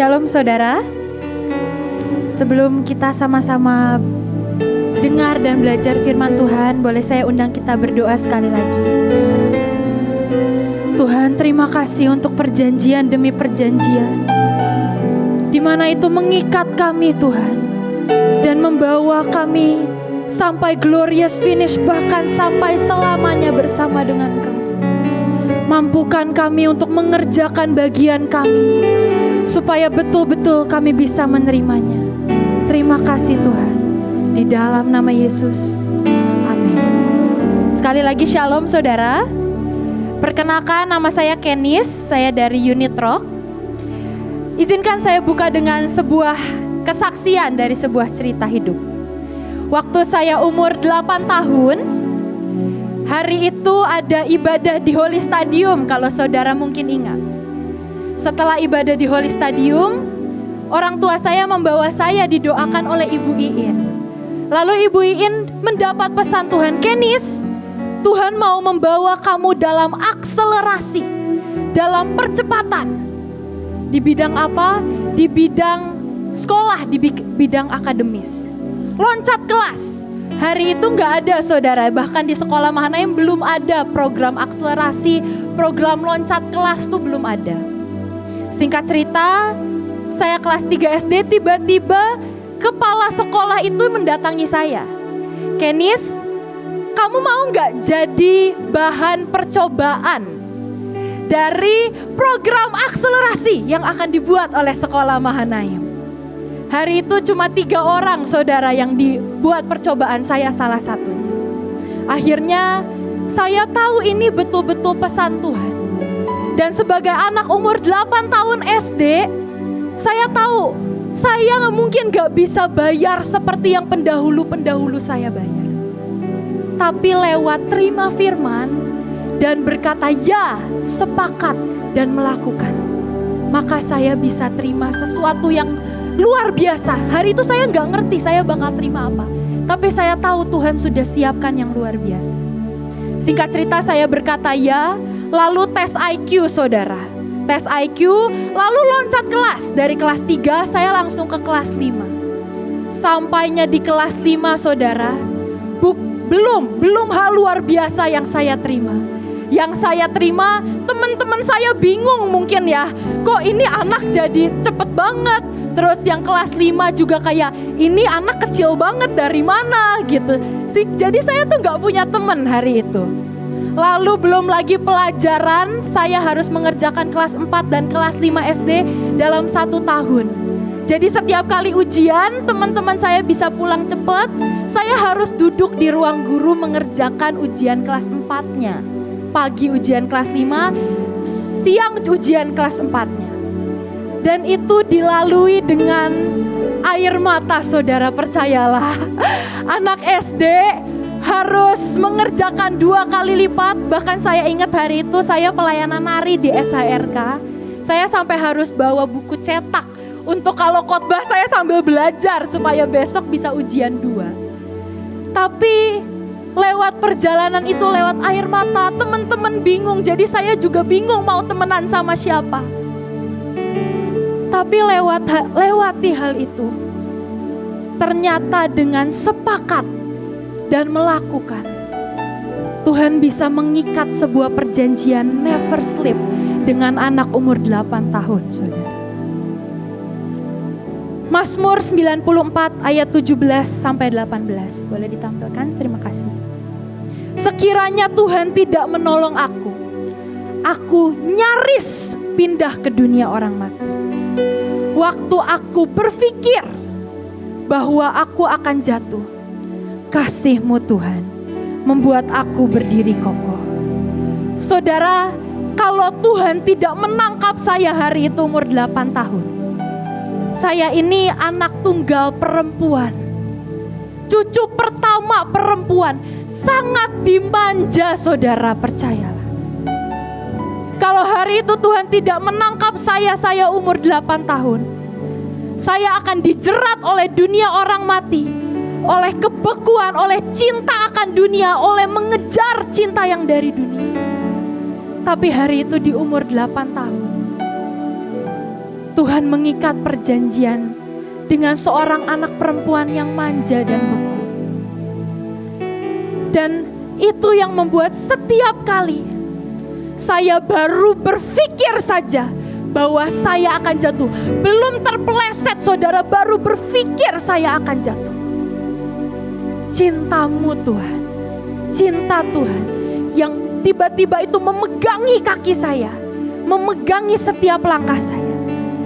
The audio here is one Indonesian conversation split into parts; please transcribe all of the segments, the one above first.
Shalom saudara. Sebelum kita sama-sama dengar dan belajar firman Tuhan, boleh saya undang kita berdoa sekali lagi. Tuhan, terima kasih untuk perjanjian demi perjanjian, di mana itu mengikat kami Tuhan, dan membawa kami sampai glorious finish, bahkan sampai selamanya bersama dengan Kau. Mampukan kami untuk mengerjakan bagian kami, supaya betul-betul kami bisa menerimanya. Terima kasih Tuhan, di dalam nama Yesus, amin. Sekali lagi shalom saudara. Perkenalkan, nama saya Kenis, saya dari unit Rock. Izinkan saya buka dengan sebuah kesaksian dari sebuah cerita hidup. Waktu saya umur 8 tahun, hari itu ada ibadah di Holy Stadium, kalau saudara mungkin ingat. Setelah ibadah di Holy Stadium, orang tua saya membawa saya didoakan oleh Ibu Iin. Lalu Ibu Iin mendapat pesan Tuhan, Kenis, Tuhan mau membawa kamu dalam akselerasi, dalam percepatan. Di bidang apa? Di bidang sekolah, di bidang akademis. Loncat kelas. Hari itu gak ada saudara, bahkan di sekolah Mahanaim belum ada program akselerasi, program loncat kelas tuh belum ada. Singkat cerita, saya kelas 3 SD, tiba-tiba kepala sekolah itu mendatangi saya. Kenis, kamu mau gak jadi bahan percobaan dari program akselerasi yang akan dibuat oleh sekolah Mahanaim? Hari itu cuma 3 orang saudara yang dibuat percobaan, saya salah satunya. Akhirnya saya tahu ini betul-betul pesan Tuhan. Dan sebagai anak umur 8 tahun SD, saya tahu saya mungkin gak bisa bayar seperti yang pendahulu-pendahulu saya bayar. Tapi lewat terima firman dan berkata ya, sepakat dan melakukan, maka saya bisa terima sesuatu yang luar biasa. Hari itu saya gak ngerti saya bakal terima apa, tapi saya tahu Tuhan sudah siapkan yang luar biasa. Singkat cerita, saya berkata ya, lalu tes IQ saudara. Tes IQ, lalu loncat kelas. Dari kelas 3 saya langsung ke kelas 5. Sampainya di kelas 5 saudara, belum hal luar biasa yang saya terima. Yang saya terima, teman-teman saya bingung mungkin ya, kok ini anak jadi cepet banget. Terus yang kelas 5 juga kayak, ini anak kecil banget dari mana gitu. Jadi saya tuh gak punya teman hari itu. Lalu belum lagi pelajaran, saya harus mengerjakan kelas 4 dan kelas 5 SD dalam 1 tahun. Jadi setiap kali ujian, teman-teman saya bisa pulang cepat, saya harus duduk di ruang guru mengerjakan ujian kelas 4-nya. Pagi ujian kelas 5, siang ujian kelas 4-nya. Dan itu dilalui dengan air mata saudara, percayalah. Anak SD harus mengerjakan 2 kali lipat. Bahkan saya ingat hari itu saya pelayanan nari di SHRK. Saya sampai harus bawa buku cetak untuk kalau khotbah saya sambil belajar supaya besok bisa ujian 2. Tapi lewat perjalanan itu, lewat air mata, teman-teman bingung. Jadi saya juga bingung mau temenan sama siapa. Tapi lewati hal itu, ternyata dengan sepakat dan melakukan, Tuhan bisa mengikat sebuah perjanjian never slip dengan anak umur 8 tahun saudara. Mazmur 94 ayat 17 sampai 18. Boleh ditampilkan? Terima kasih. Sekiranya Tuhan tidak menolong aku nyaris pindah ke dunia orang mati. Waktu aku berpikir bahwa aku akan jatuh, kasih-Mu Tuhan membuat aku berdiri kokoh. Saudara, kalau Tuhan tidak menangkap saya hari itu umur 8 tahun. Saya ini anak tunggal perempuan. Cucu pertama perempuan, sangat dimanja saudara, percayalah. Kalau hari itu Tuhan tidak menangkap saya umur 8 tahun, saya akan dijerat oleh dunia orang mati, oleh kebekuan, oleh cinta akan dunia, oleh mengejar cinta yang dari dunia. Tapi hari itu di umur 8 tahun, Tuhan mengikat perjanjian dengan seorang anak perempuan yang manja dan beku. Dan itu yang membuat setiap kali saya baru berpikir saja bahwa saya akan jatuh. Belum terpeleset saudara, baru berpikir saya akan jatuh. Cintamu Tuhan, cinta Tuhan yang tiba-tiba itu memegangi kaki saya, memegangi setiap langkah saya,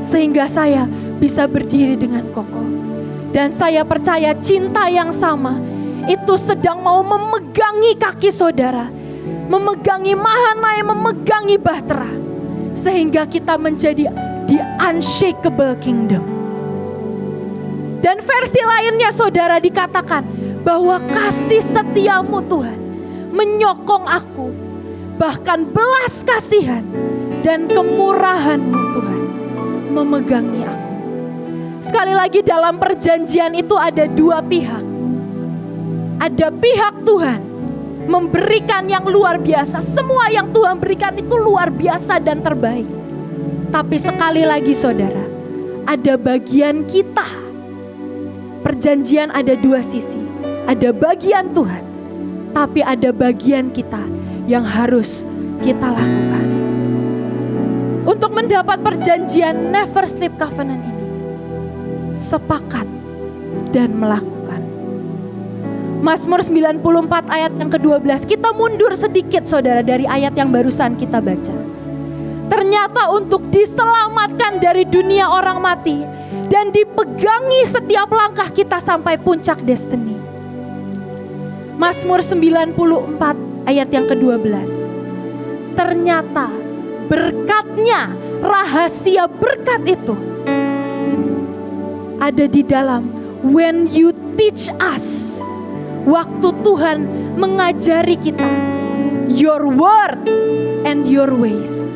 sehingga saya bisa berdiri dengan kokoh. Dan saya percaya cinta yang sama itu sedang mau memegangi kaki saudara, memegangi Mahanaim, memegangi Bahtera, sehingga kita menjadi the unshakable kingdom. Dan versi lainnya saudara dikatakan bahwa kasih setiamu Tuhan menyokong aku, bahkan belas kasihan dan kemurahanmu Tuhan memegangi aku. Sekali lagi, dalam perjanjian itu ada dua pihak. Ada pihak Tuhan memberikan yang luar biasa. Semua yang Tuhan berikan itu luar biasa dan terbaik. Tapi sekali lagi saudara, ada bagian kita. Perjanjian ada dua sisi. Ada bagian Tuhan, tapi ada bagian kita yang harus kita lakukan. Untuk mendapat perjanjian never sleep covenant ini, sepakat dan melakukan. Mazmur 94 ayat yang ke-12, kita mundur sedikit saudara dari ayat yang barusan kita baca. Ternyata untuk diselamatkan dari dunia orang mati dan dipegangi setiap langkah kita sampai puncak destiny. Mazmur 94 ayat yang ke-12. Ternyata berkatnya, rahasia berkat itu ada di dalam when you teach us. Waktu Tuhan mengajari kita your word and your ways.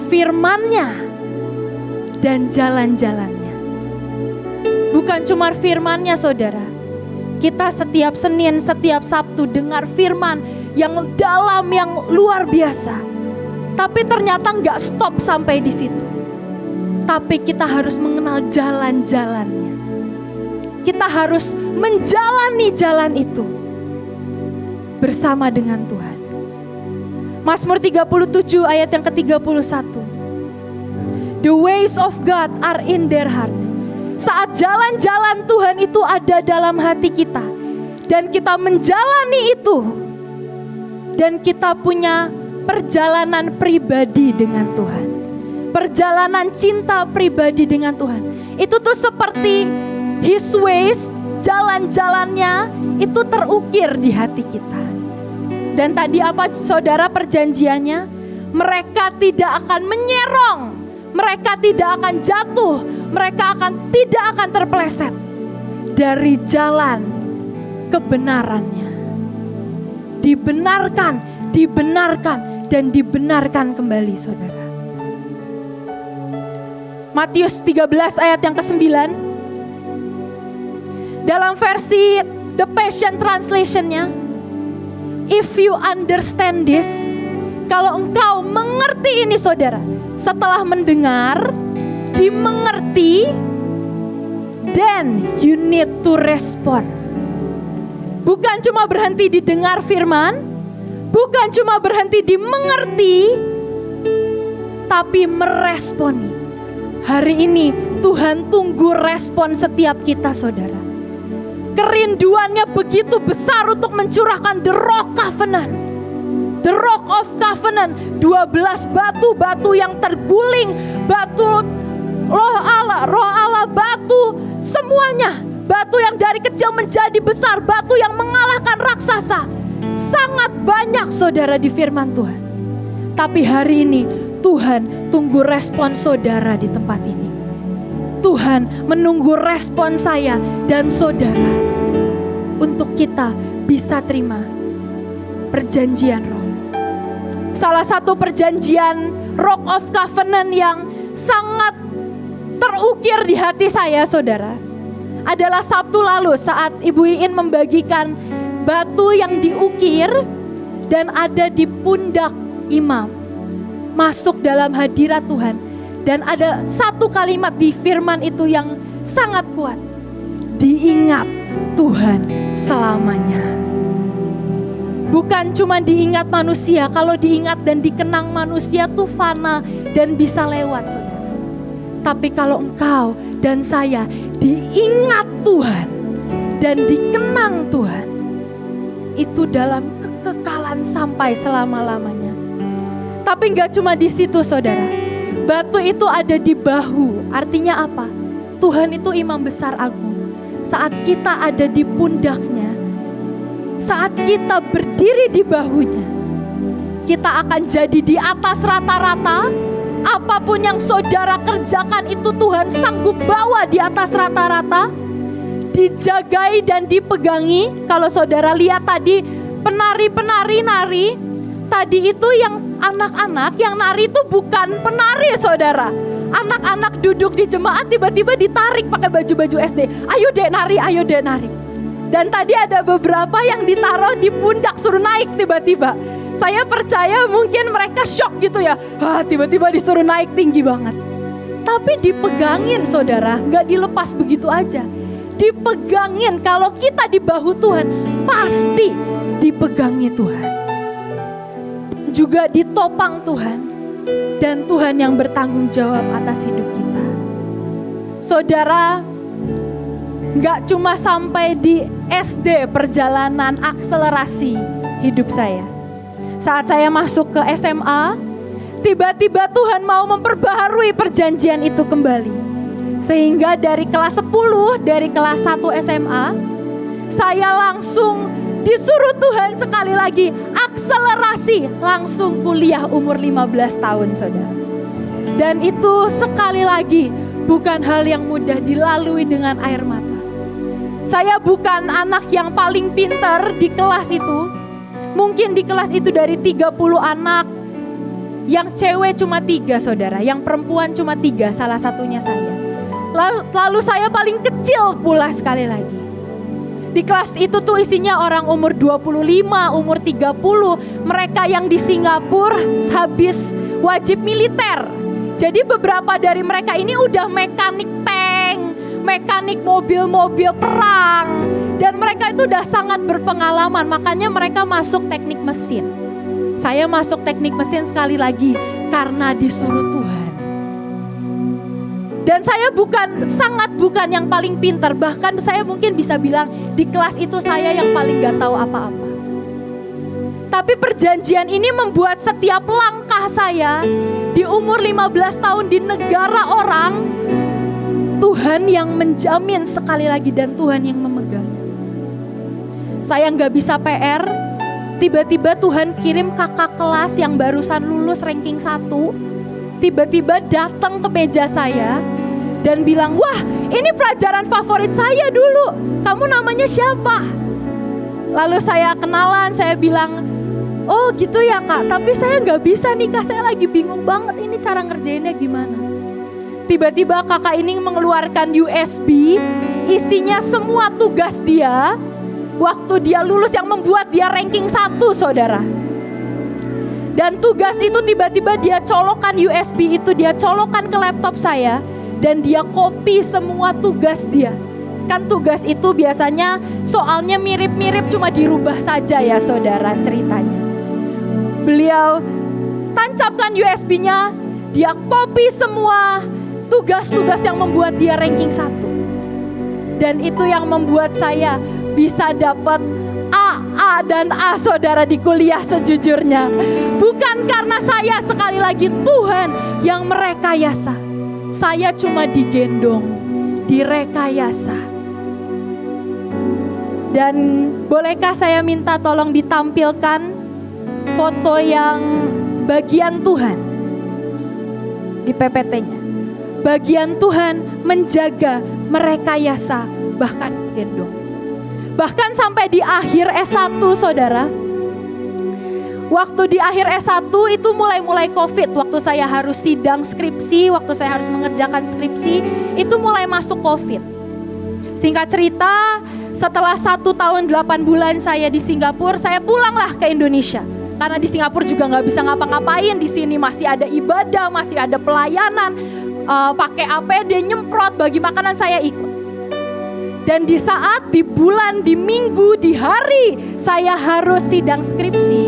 Firman-Nya dan jalan-jalannya. Bukan cuma firman-Nya saudara. Kita setiap Senin, setiap Sabtu dengar firman yang dalam, yang luar biasa. Tapi ternyata gak stop sampai di situ. Tapi kita harus mengenal jalan-jalannya. Kita harus menjalani jalan itu bersama dengan Tuhan. Mazmur 37 ayat yang ke-31. The ways of God are in their hearts. Saat jalan-jalan Tuhan itu ada dalam hati kita dan kita menjalani itu, dan kita punya perjalanan pribadi dengan Tuhan, perjalanan cinta pribadi dengan Tuhan. Itu tuh seperti His ways, jalan-jalannya itu terukir di hati kita. Dan tadi apa saudara perjanjiannya? Mereka tidak akan menyerong, mereka tidak akan jatuh, mereka tidak akan terpeleset dari jalan kebenarannya. Dibenarkan, dan dibenarkan kembali saudara. Matius 13 ayat yang ke-9. Dalam versi The Passion Translation-nya, if you understand this, kalau engkau mengerti ini saudara, setelah mendengar, dimengerti, then you need to respond. Bukan cuma berhenti didengar firman, bukan cuma berhenti dimengerti, tapi meresponi. Hari ini Tuhan tunggu respon setiap kita saudara. Kerinduannya begitu besar untuk mencurahkan the rock covenant. The rock of covenant. 12 batu-batu yang terguling. Batu roh Allah, batu semuanya. Batu yang dari kecil menjadi besar. Batu yang mengalahkan raksasa. Sangat banyak saudara di firman Tuhan. Tapi hari ini Tuhan tunggu respon saudara di tempat ini. Tuhan menunggu respon saya dan saudara untuk kita bisa terima perjanjian roh. Salah satu perjanjian Rock of Covenant yang sangat terukir di hati saya saudara adalah Sabtu lalu saat Ibu Iin membagikan batu yang diukir dan ada di pundak imam masuk dalam hadirat Tuhan Dan ada satu kalimat di firman itu yang sangat kuat. Diingat Tuhan selamanya. Bukan cuma diingat manusia, kalau diingat dan dikenang manusia tuh fana dan bisa lewat, saudara. Tapi kalau engkau dan saya diingat Tuhan dan dikenang Tuhan, itu dalam kekekalan sampai selama-lamanya. Tapi gak cuma di situ, saudara. Batu itu ada di bahu, artinya apa? Tuhan itu imam besar agung. Saat kita ada di pundaknya, saat kita berdiri di bahunya, kita akan jadi di atas rata-rata. Apapun yang saudara kerjakan itu Tuhan sanggup bawa di atas rata-rata. Dijagai dan dipegangi. Kalau saudara lihat tadi penari-penari nari, tadi itu yang anak-anak yang nari itu bukan penari, saudara. Anak-anak duduk di jemaat tiba-tiba ditarik pakai baju-baju SD. Ayo dek nari, ayo dek nari. Dan tadi ada beberapa yang ditaruh di pundak suruh naik tiba-tiba. Saya percaya mungkin mereka shock gitu ya. Tiba-tiba disuruh naik tinggi banget. Tapi dipegangin, saudara, gak dilepas begitu aja. Dipegangin, kalau kita di bahu Tuhan pasti dipegangi Tuhan. Juga ditopang Tuhan. Dan Tuhan yang bertanggung jawab atas hidup kita. Saudara, gak cuma sampai di SD perjalanan akselerasi hidup saya. Saat saya masuk ke SMA, tiba-tiba Tuhan mau memperbaharui perjanjian itu kembali. Sehingga dari kelas 10, dari kelas 1 SMA, saya langsung disuruh Tuhan sekali lagi akselerasi, langsung kuliah umur 15 tahun, saudara. Dan itu sekali lagi bukan hal yang mudah dilalui dengan air mata. Saya bukan anak yang paling pintar di kelas itu. Mungkin di kelas itu dari 30 anak, yang cewek cuma 3, saudara. Yang perempuan cuma 3, salah satunya saya. Lalu saya paling kecil pula sekali lagi. Di kelas itu tuh isinya orang umur 25, umur 30. Mereka yang di Singapura habis wajib militer. Jadi beberapa dari mereka ini udah mekanik tank, mekanik mobil-mobil perang. Dan mereka itu udah sangat berpengalaman, makanya mereka masuk teknik mesin. Saya masuk teknik mesin sekali lagi karena disuruh Tuhan. Dan saya sangat bukan yang paling pintar, bahkan saya mungkin bisa bilang di kelas itu saya yang paling gak tahu apa-apa. Tapi perjanjian ini membuat setiap langkah saya di umur 15 tahun di negara orang, Tuhan yang menjamin sekali lagi dan Tuhan yang memegang. Saya gak bisa PR, tiba-tiba Tuhan kirim kakak kelas yang barusan lulus ranking 1, tiba-tiba datang ke meja saya dan bilang, wah ini pelajaran favorit saya dulu, kamu namanya siapa? Lalu saya kenalan, saya bilang, oh gitu ya kak, tapi saya gak bisa nih kak, saya lagi bingung banget ini cara ngerjainnya gimana. Tiba-tiba kakak ini mengeluarkan USB, isinya semua tugas dia, waktu dia lulus yang membuat dia ranking 1, saudara. Dan tugas itu tiba-tiba dia colokkan USB itu, dia colokkan ke laptop saya. Dan dia copy semua tugas dia. Kan tugas itu biasanya soalnya mirip-mirip, cuma dirubah saja ya saudara ceritanya. Beliau tancapkan USB-nya, dia copy semua tugas-tugas yang membuat dia ranking 1. Dan itu yang membuat saya bisa dapat A dan A, saudara, di kuliah sejujurnya. Bukan karena saya, sekali lagi Tuhan yang merekayasa. Saya cuma digendong, direkayasa. Dan bolehkah saya minta tolong ditampilkan foto yang bagian Tuhan di PPT-nya. Bagian Tuhan menjaga, merekayasa, bahkan gendong. Bahkan sampai di akhir S1, saudara. Waktu di akhir S1 itu mulai COVID. Waktu saya harus sidang skripsi, waktu saya harus mengerjakan skripsi, itu mulai masuk COVID. Singkat cerita, setelah 1 tahun 8 bulan saya di Singapura, saya pulanglah ke Indonesia. Karena di Singapura juga nggak bisa ngapa-ngapain, di sini masih ada ibadah, masih ada pelayanan, pakai APD, nyemprot, bagi makanan saya ikut. Dan di saat, di bulan, di minggu, di hari saya harus sidang skripsi,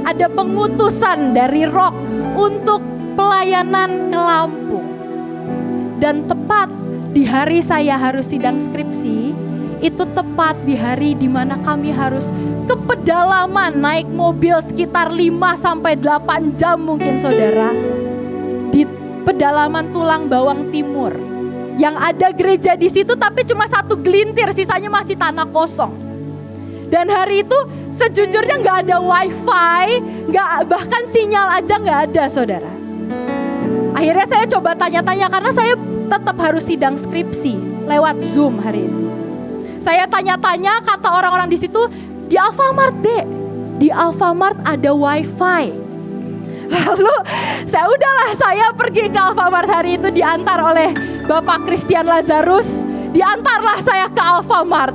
ada pengutusan dari Rock untuk pelayanan ke Lampung. Dan tepat di hari saya harus sidang skripsi, itu tepat di hari dimana kami harus ke pedalaman, naik mobil sekitar 5-8 jam mungkin saudara, di pedalaman Tulang Bawang Timur. Yang ada gereja di situ tapi cuma satu gelintir, sisanya masih tanah kosong. Dan hari itu sejujurnya gak ada wifi, bahkan sinyal aja gak ada saudara. Akhirnya saya coba tanya-tanya karena saya tetap harus sidang skripsi lewat Zoom hari itu. Saya tanya-tanya, kata orang-orang di situ, di Alfamart deh, di Alfamart ada wifi. Lalu saya pergi ke Alfamart hari itu, diantar oleh Bapak Christian Lazarus, diantarlah saya ke Alfamart.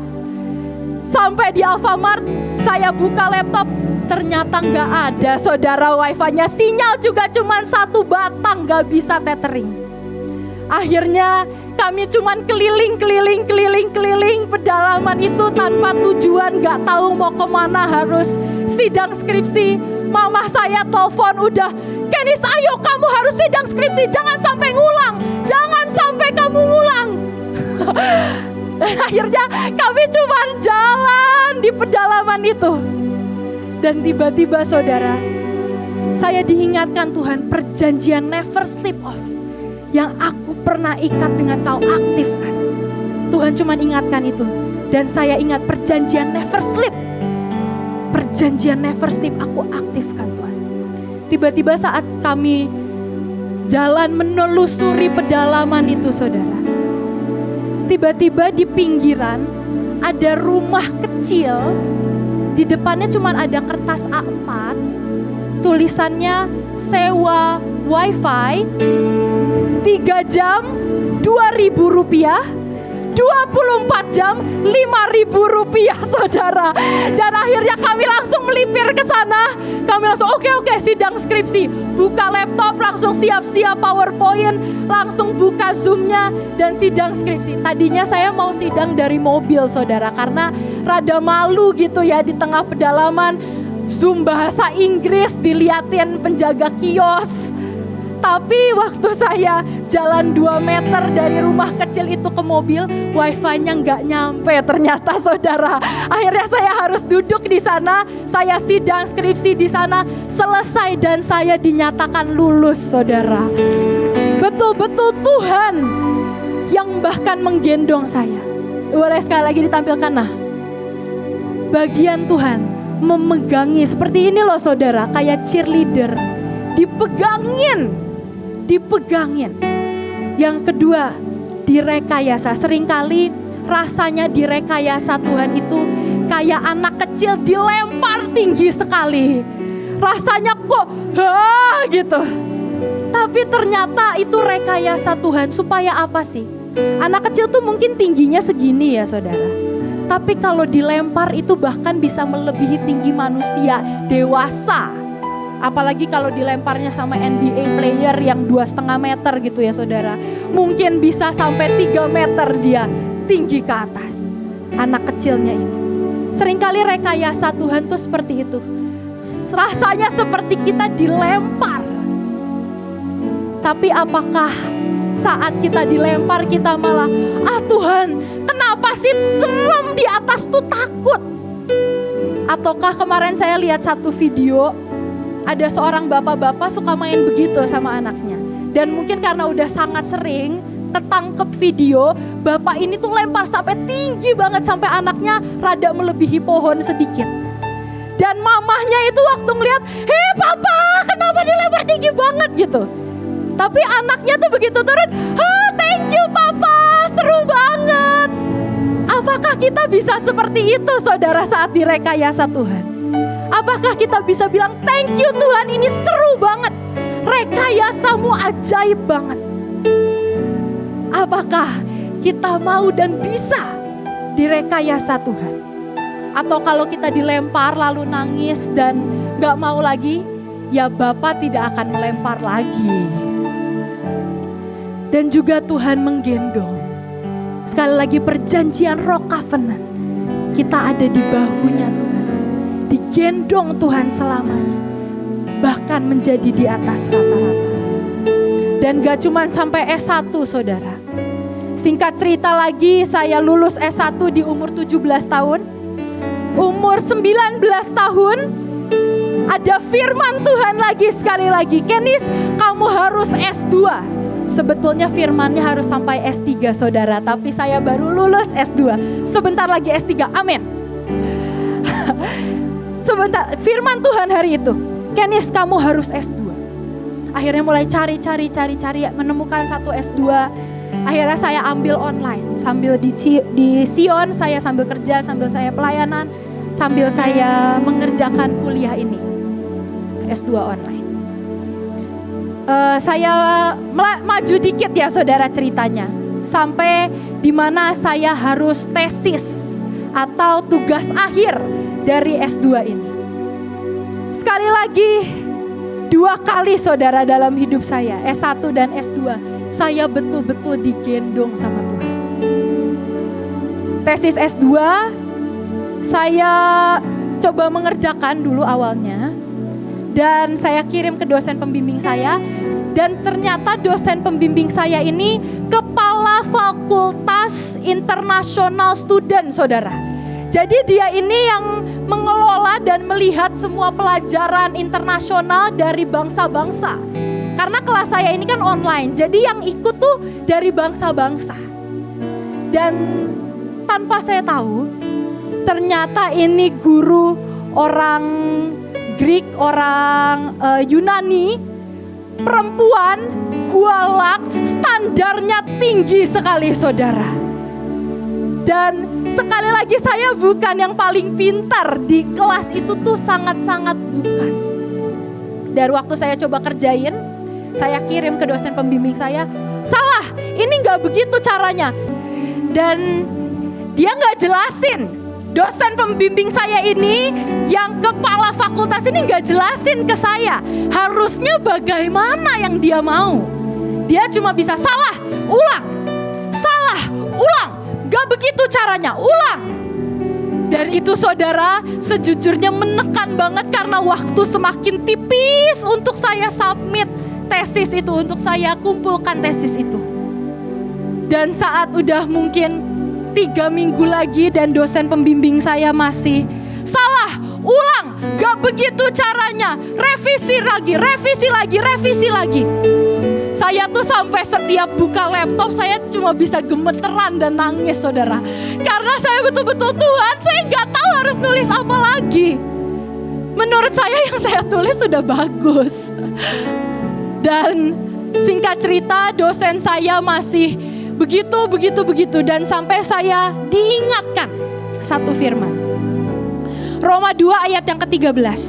Sampai di Alfamart, saya buka laptop, ternyata nggak ada saudara wifi-nya, sinyal juga cuma satu batang, nggak bisa tethering. Akhirnya kami cuman keliling pedalaman itu tanpa tujuan, gak tahu mau kemana, harus sidang skripsi. Mama saya telepon udah, Kenis ayo kamu harus sidang skripsi, jangan sampai ngulang, jangan sampai kamu ngulang. Dan akhirnya kami cuman jalan di pedalaman itu. Dan tiba-tiba saudara, saya diingatkan Tuhan, perjanjian never slip off yang aku pernah ikat dengan kau aktifkan. Tuhan cuma ingatkan itu. Dan saya ingat perjanjian never slip. Perjanjian never slip aku aktifkan Tuhan. Tiba-tiba saat kami jalan menelusuri pedalaman itu saudara, tiba-tiba di pinggiran ada rumah kecil. Di depannya cuma ada kertas A4. Tulisannya sewa wifi 3 jam 2.000 rupiah, 24 jam 5.000 rupiah saudara. Dan akhirnya kami langsung melipir ke sana. Kami langsung oke, sidang skripsi. Buka laptop, langsung siap-siap PowerPoint, langsung buka Zoom-nya dan sidang skripsi. Tadinya saya mau sidang dari mobil saudara, karena rada malu gitu ya di tengah pedalaman. Zoom bahasa Inggris, diliatin penjaga kios. Tapi waktu saya jalan 2 meter dari rumah kecil itu ke mobil, wifi-nya nggak nyampe ternyata saudara. Akhirnya saya harus duduk di sana, saya sidang skripsi di sana, selesai dan saya dinyatakan lulus saudara. Betul-betul Tuhan yang bahkan menggendong saya. Boleh sekali lagi ditampilkan, nah bagian Tuhan memegangi seperti ini loh saudara, kayak cheerleader, dipegangin. Yang kedua, direkayasa. Seringkali rasanya direkayasa Tuhan itu kayak anak kecil dilempar tinggi sekali. Rasanya kok gitu. Tapi ternyata itu rekayasa Tuhan. Supaya apa sih? Anak kecil tuh mungkin tingginya segini ya saudara. Tapi kalau dilempar itu bahkan bisa melebihi tinggi manusia dewasa. Apalagi kalau dilemparnya sama NBA player yang 2,5 meter gitu ya saudara. Mungkin bisa sampai 3 meter dia tinggi ke atas. Anak kecilnya ini. Seringkali rekayasa Tuhan tuh seperti itu. Rasanya seperti kita dilempar. Tapi apakah saat kita dilempar kita malah, Tuhan kenapa sih serem di atas tuh takut? Ataukah kemarin saya lihat satu video, ada seorang bapak-bapak suka main begitu sama anaknya. Dan mungkin karena udah sangat sering ketangkep video, bapak ini tuh lempar sampai tinggi banget sampai anaknya rada melebihi pohon sedikit. Dan mamahnya itu waktu ngeliat, hei papa kenapa dilempar tinggi banget gitu. Tapi anaknya tuh begitu turun, thank you papa, seru banget. Apakah kita bisa seperti itu saudara saat direkayasa Tuhan? Apakah kita bisa bilang thank you Tuhan, ini seru banget, rekayasamu ajaib banget. Apakah kita mau dan bisa direkayasa Tuhan? Atau kalau kita dilempar lalu nangis dan gak mau lagi, ya Bapa tidak akan melempar lagi. Dan juga Tuhan menggendong. Sekali lagi perjanjian roh covenant. Kita ada di bahunya Tuhan. Digendong Tuhan selamanya. Bahkan menjadi di atas rata-rata. Dan gak cuma sampai S1 saudara. Singkat cerita lagi, saya lulus S1 di umur 17 tahun. Umur 19 tahun, ada firman Tuhan lagi sekali lagi. Kenis, kamu harus S2. Sebetulnya firmannya harus sampai S3 saudara. Tapi saya baru lulus S2. Sebentar lagi S3, amin. Sebentar, firman Tuhan hari itu. Kenis, kamu harus S2. Akhirnya mulai cari, menemukan satu S2. Akhirnya saya ambil online. Sambil di Sion, saya sambil kerja, sambil saya pelayanan, sambil saya mengerjakan kuliah ini. S2 online. Saya maju dikit ya saudara ceritanya. Sampai di mana saya harus tesis atau tugas akhir dari S2 ini. Sekali lagi, 2 kali saudara dalam hidup saya, S1 dan S2, saya betul-betul digendong sama Tuhan. Tesis S2, saya coba mengerjakan dulu awalnya. Dan saya kirim ke dosen pembimbing saya. Dan ternyata dosen pembimbing saya ini kepala fakultas international student saudara. Jadi dia ini yang mengelola dan melihat semua pelajaran internasional dari bangsa-bangsa. Karena kelas saya ini kan online, jadi yang ikut tuh dari bangsa-bangsa. Dan tanpa saya tahu, ternyata ini guru orang Greek, orang Yunani, perempuan, gualak, standarnya tinggi sekali saudara. Dan sekali lagi saya bukan yang paling pintar di kelas itu tuh sangat-sangat bukan. Dari waktu saya coba kerjain, saya kirim ke dosen pembimbing saya, salah, ini gak begitu caranya. Dan dia gak jelasin, dosen pembimbing saya ini yang kepala fakultas ini gak jelasin ke saya harusnya bagaimana yang dia mau. Dia cuma bisa salah, ulang, gak begitu caranya, ulang. Dan itu saudara sejujurnya menekan banget karena waktu semakin tipis untuk saya submit tesis itu, untuk saya kumpulkan tesis itu. Dan saat udah mungkin 3 minggu lagi dan dosen pembimbing saya masih salah, ulang, gak begitu caranya, revisi lagi. Saya tuh sampai setiap buka laptop saya cuma bisa gemeteran dan nangis saudara. Karena saya betul-betul Tuhan, saya gak tahu harus nulis apa lagi. Menurut saya yang saya tulis sudah bagus. Dan singkat cerita dosen saya masih begitu. Dan sampai saya diingatkan satu firman. Roma 2 ayat yang ke-13.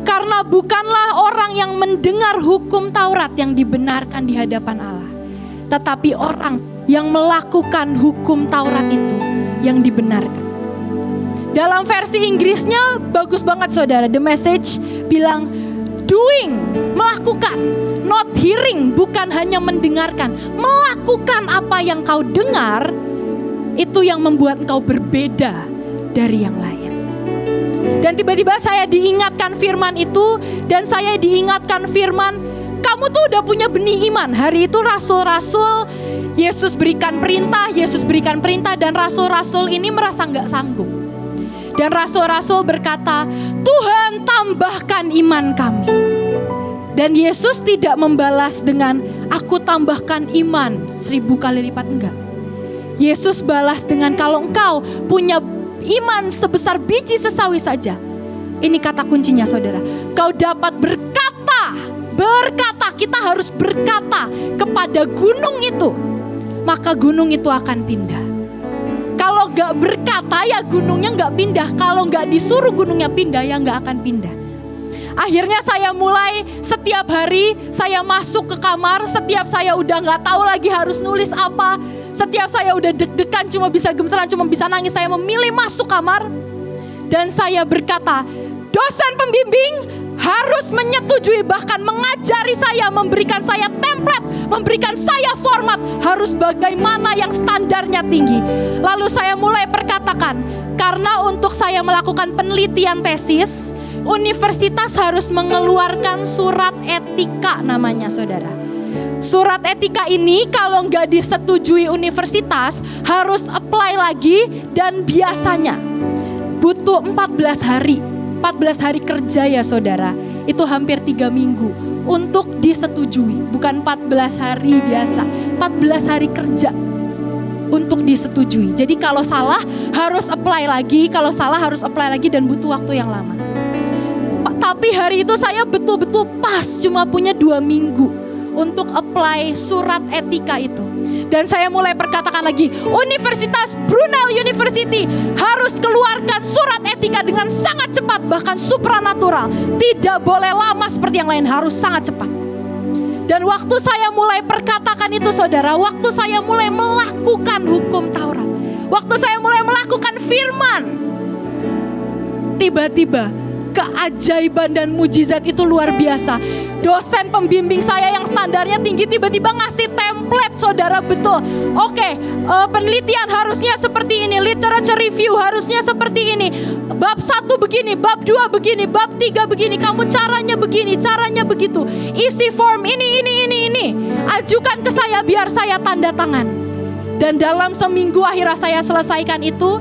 Karena bukanlah orang yang mendengar hukum Taurat yang dibenarkan di hadapan Allah. Tetapi orang yang melakukan hukum Taurat itu yang dibenarkan. Dalam versi Inggrisnya bagus banget saudara. The Message bilang doing, melakukan. Not hearing, bukan hanya mendengarkan. Melakukan apa yang kau dengar, itu yang membuat engkau berbeda dari yang lain. Dan tiba-tiba saya diingatkan firman itu. Dan saya diingatkan firman, kamu tuh udah punya benih iman. Hari itu rasul-rasul, Yesus berikan perintah. Dan rasul-rasul ini merasa gak sanggup. Dan rasul-rasul berkata, Tuhan tambahkan iman kami. Dan Yesus tidak membalas dengan, aku tambahkan iman 1000 kali lipat, enggak. Yesus balas dengan, kalau engkau punya iman sebesar biji sesawi saja. Ini kata kuncinya saudara. Kau dapat berkata, kita harus berkata kepada gunung itu. Maka gunung itu akan pindah. Kalau gak berkata ya gunungnya gak pindah. Kalau gak disuruh gunungnya pindah ya gak akan pindah. Akhirnya saya mulai setiap hari saya masuk ke kamar. Setiap saya udah gak tahu lagi harus nulis apa. Setiap saya udah deg-degan, cuma bisa gemeteran, cuma bisa nangis. Saya memilih masuk kamar dan saya berkata, Dosen pembimbing harus menyetujui, bahkan mengajari saya, memberikan saya template, memberikan saya format, harus bagaimana yang standarnya tinggi. Lalu saya mulai perkatakan, karena untuk saya melakukan penelitian tesis, universitas harus mengeluarkan surat etika namanya, saudara. Surat etika ini kalau nggak disetujui universitas, harus apply lagi, dan biasanya butuh 14 hari. 14 hari kerja ya saudara, itu hampir 3 minggu untuk disetujui. Bukan 14 hari biasa, 14 hari kerja untuk disetujui. Jadi kalau salah harus apply lagi, kalau salah harus apply lagi, dan butuh waktu yang lama. Tapi hari itu saya betul-betul pas cuma punya 2 minggu untuk apply surat etika itu. Dan saya mulai perkatakan lagi, Universitas Brunel University harus keluarkan surat etika dengan sangat cepat, bahkan supranatural. Tidak boleh lama seperti yang lain, harus sangat cepat. Dan waktu saya mulai perkatakan itu saudara, waktu saya mulai melakukan hukum Taurat, waktu saya mulai melakukan firman, tiba-tiba keajaiban dan mujizat itu luar biasa. Dosen pembimbing saya yang standarnya tinggi tiba-tiba ngasih template, saudara, betul. Oke, penelitian harusnya seperti ini, literature review harusnya seperti ini, bab 1 begini, bab 2 begini, bab 3 begini, kamu caranya begini, caranya begitu. Isi form ini. Ajukan ke saya biar saya tanda tangan. Dan dalam seminggu akhirnya saya selesaikan itu,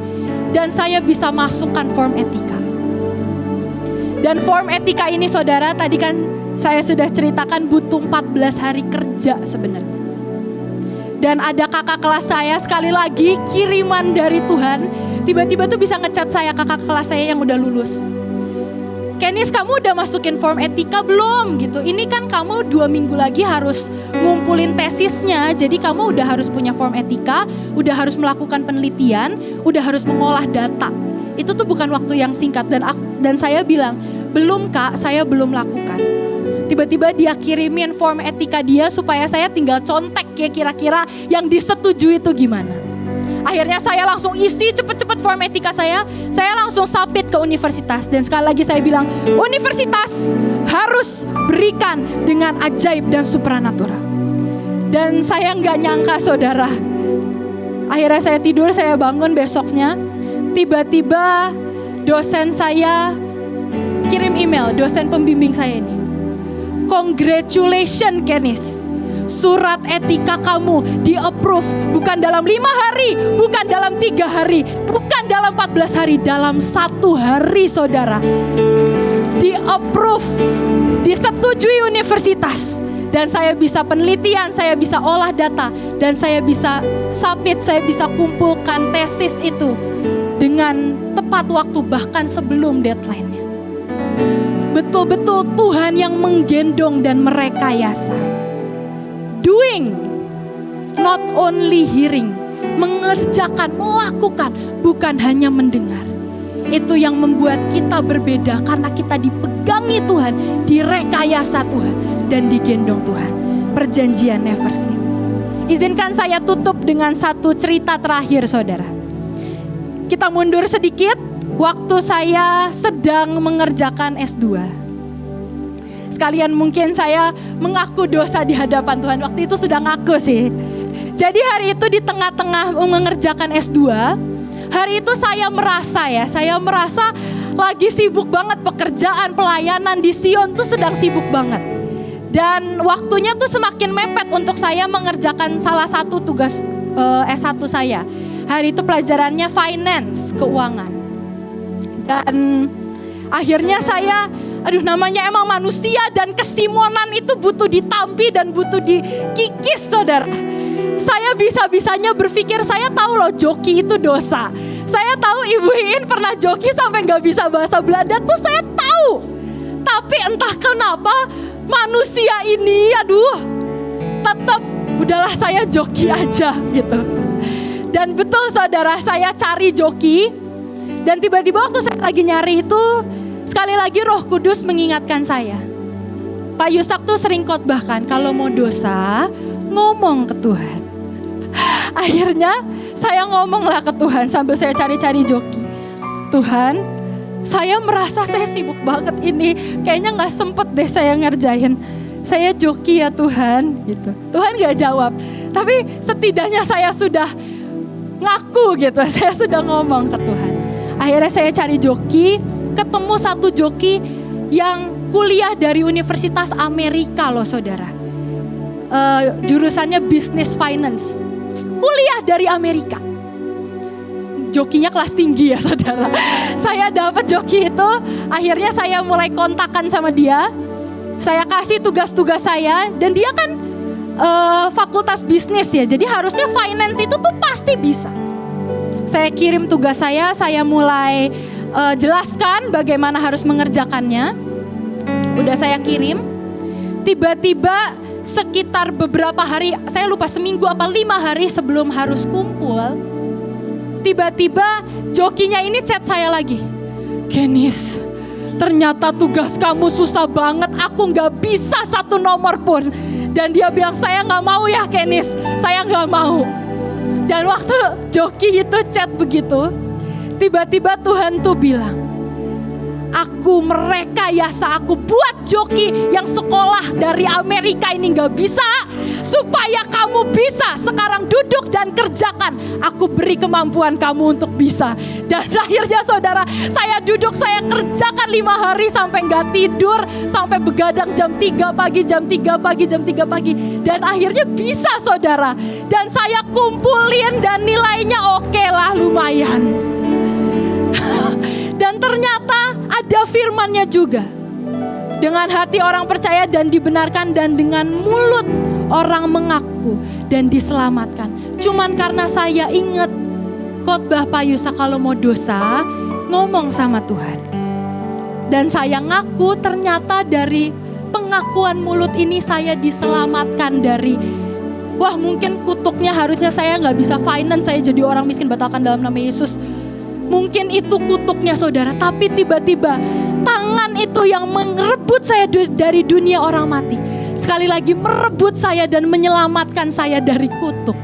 dan saya bisa masukkan form etika. Dan form etika ini saudara, tadi kan saya sudah ceritakan butuh 14 hari kerja sebenarnya. Dan ada kakak kelas saya, sekali lagi kiriman dari Tuhan, tiba-tiba tuh bisa ngechat saya, kakak kelas saya yang udah lulus. Kenis, kamu udah masukin form etika belum? Gitu. Ini kan kamu 2 minggu lagi harus ngumpulin tesisnya, jadi kamu udah harus punya form etika, udah harus melakukan penelitian, udah harus mengolah data. Itu tuh bukan waktu yang singkat, dan saya bilang, belum kak, saya belum lakukan. Tiba-tiba dia kirimin form etika dia supaya saya tinggal contek ya kira-kira yang disetujui itu gimana. Akhirnya saya langsung isi cepet-cepet form etika saya langsung submit ke universitas. Dan sekali lagi saya bilang, universitas harus berikan dengan ajaib dan supranatural. Dan saya nggak nyangka saudara, akhirnya saya tidur, saya bangun besoknya, tiba-tiba dosen saya kirim email, dosen pembimbing saya ini. Congratulations Kenis, surat etika kamu di-approve bukan dalam 5 hari, bukan dalam 3 hari, bukan dalam 14 hari, dalam 1 hari saudara. Di-approve, disetujui universitas. Dan saya bisa penelitian, saya bisa olah data, dan saya bisa submit, saya bisa kumpulkan tesis itu dengan tepat waktu, bahkan sebelum deadline-nya. Betul-betul Tuhan yang menggendong dan merekayasa. Doing, not only hearing. Mengerjakan, melakukan, bukan hanya mendengar. Itu yang membuat kita berbeda, karena kita dipegangi Tuhan, direkayasa Tuhan, dan digendong Tuhan. Perjanjian never sleep. Izinkan saya tutup dengan satu cerita terakhir saudara. Kita mundur sedikit. Waktu saya sedang mengerjakan S2. Sekalian mungkin saya mengaku dosa di hadapan Tuhan. Waktu itu sudah ngaku sih. Jadi hari itu di tengah-tengah mengerjakan S2, hari itu saya merasa lagi sibuk banget, pekerjaan pelayanan di Sion tuh sedang sibuk banget. Dan waktunya tuh semakin mepet untuk saya mengerjakan salah satu tugas S1 saya. Hari itu pelajarannya finance, keuangan. Dan akhirnya saya, namanya emang manusia dan kesimonan itu butuh ditampi dan butuh dikikis saudara. Saya bisa-bisanya berpikir, saya tahu loh joki itu dosa. Saya tahu Ibu Iin pernah joki sampai gak bisa bahasa Belanda tuh saya tahu. Tapi entah kenapa manusia ini tetap udahlah saya joki aja gitu. Dan betul saudara, saya cari joki. Dan tiba-tiba waktu saya lagi nyari itu, sekali lagi Roh Kudus mengingatkan saya. Pak Yusak tuh sering khotbahkan, kalau mau dosa, ngomong ke Tuhan. Akhirnya saya ngomonglah ke Tuhan sambil saya cari-cari joki. Tuhan, Saya merasa saya sibuk banget ini, kayaknya gak sempet deh saya ngerjain. Saya joki ya Tuhan gitu. Tuhan gak jawab, tapi setidaknya saya sudah ngaku gitu, saya sudah ngomong ke Tuhan. Akhirnya saya cari joki, ketemu satu joki yang kuliah dari Universitas Amerika loh saudara. Jurusannya Business Finance, kuliah dari Amerika. Jokinya kelas tinggi ya saudara. Saya dapat joki itu, akhirnya saya mulai kontakkan sama dia. Saya kasih tugas-tugas saya, dan dia kan fakultas bisnis ya, jadi harusnya finance itu tuh pasti bisa. Saya kirim tugas saya mulai jelaskan bagaimana harus mengerjakannya. Udah saya kirim, tiba-tiba sekitar beberapa hari, saya lupa seminggu apa 5 hari sebelum harus kumpul, tiba-tiba jokinya ini chat saya lagi. Kenis, ternyata tugas kamu susah banget, aku gak bisa 1 nomor pun. Dan dia bilang, saya gak mau ya Kenis, saya gak mau. Dan waktu joki itu chat begitu, tiba-tiba Tuhan tuh bilang, aku merekayasa, aku buat joki yang sekolah dari Amerika ini gak bisa, supaya kamu bisa sekarang duduk dan kerjakan. Aku beri kemampuan kamu untuk bisa. Dan akhirnya saudara, saya duduk, saya kerjakan 5 hari sampai gak tidur, sampai begadang jam 3 pagi, jam 3 pagi, jam 3 pagi. Dan akhirnya bisa saudara. Dan saya kumpulin dan nilainya oke lah, lumayan. Dan ternyata ada firman-Nya juga. Dengan hati orang percaya dan dibenarkan, dan dengan mulut orang mengaku dan diselamatkan. Cuman karena saya ingat khotbah Pak Yusa kalau mau dosa, ngomong sama Tuhan. Dan saya ngaku, ternyata dari pengakuan mulut ini saya diselamatkan dari, wah mungkin kutuknya harusnya saya gak bisa finance, saya jadi orang miskin, batalkan dalam nama Yesus. Mungkin itu kutuknya saudara, tapi tiba-tiba tangan itu yang merebut saya dari dunia orang mati, sekali lagi merebut saya dan menyelamatkan saya dari kutuk.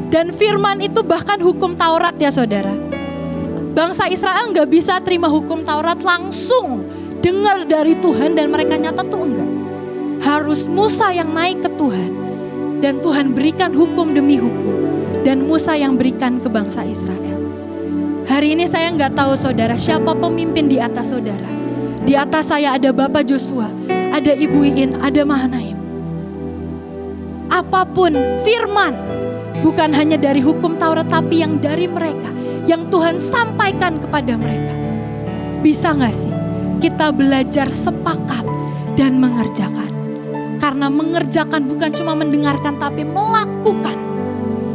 Dan firman itu bahkan hukum Taurat ya saudara. Bangsa Israel gak bisa terima hukum Taurat langsung dengar dari Tuhan dan mereka nyata tuh enggak. Harus Musa yang naik ke Tuhan, dan Tuhan berikan hukum demi hukum, dan Musa yang berikan ke bangsa Israel. Hari ini saya gak tahu saudara siapa pemimpin di atas saudara. Di atas saya ada Bapak Joshua, ada Ibu Iin, ada Mahanaim. Apapun firman, bukan hanya dari hukum Taurat, tapi yang dari mereka, yang Tuhan sampaikan kepada mereka. Bisa gak sih kita belajar sepakat dan mengerjakan? Karena mengerjakan bukan cuma mendengarkan, tapi melakukan.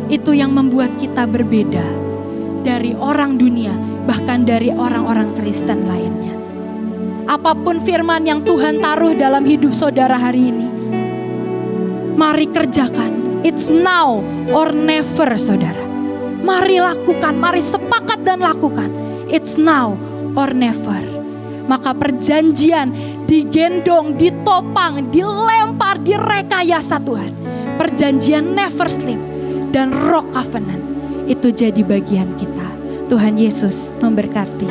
Itu yang membuat kita berbeda dari orang dunia, bahkan dari orang-orang Kristen lainnya. Apapun firman yang Tuhan taruh dalam hidup saudara hari ini, mari kerjakan. It's now or never saudara. Mari lakukan, mari sepakat dan lakukan. It's now or never. Maka perjanjian digendong, ditopang, dilempar, direkayasa Tuhan. Perjanjian never slip dan rock covenant itu jadi bagian kita. Tuhan Yesus memberkati.